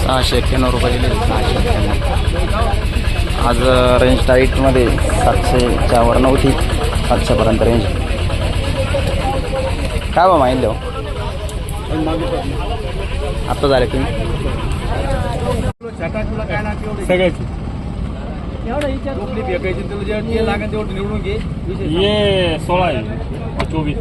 691 दिले 691. आज रेंज टाईटमध्ये 700च्या वर नव्हती, 700पर्यंत रेंज. काय बा माहिती देऊ आता झाले तुम्ही सगळ्याची निवडून घे. ये 16 आहे 24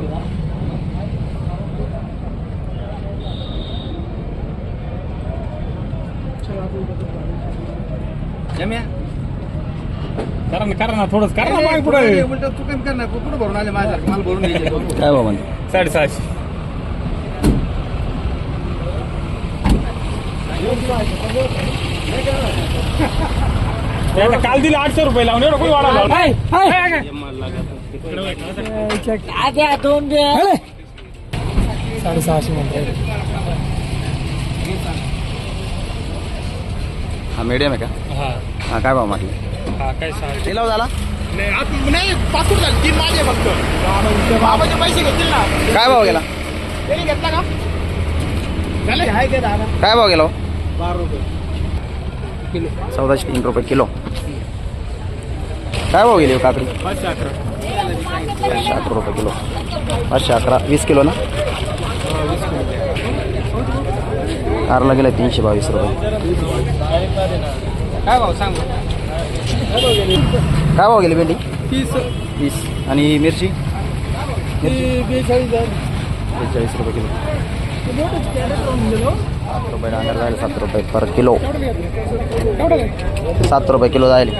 करा ना थोडंच करा ना मागे पुढे तू काय करणार कुठं भरून आले माझ्या मला भरून काय बा म्हणतो 650. काल दिले 800 रुपये लावून एवढं कोणी वाढवलं 650 म्हणते. हा मीडियम आहे का? हा काय भाव म्हटलं? हा काय लिलाव झाला नाही पासून झाली 3 माझे फक्त बाबाचे पैसे घेतील ना. काय भाव गेला? त्यांनी घेतला का झाले आहे का दादा काय भाव गेला? 12 रुपये किलो 1403 रुपये किलो. काय भाव गेली काकडी? 511 511 रुपये किलो. 511 20 किलो ना. कारला गेला 322 रुपये. काय भाव सांग काय भाव गेली भेंडी? 30 आणि मिरची? 42 42 रुपये किलो. 7 रुपये डांगर जाईल, 7 रुपये पर किलो. 7 रुपये किलो जाईल.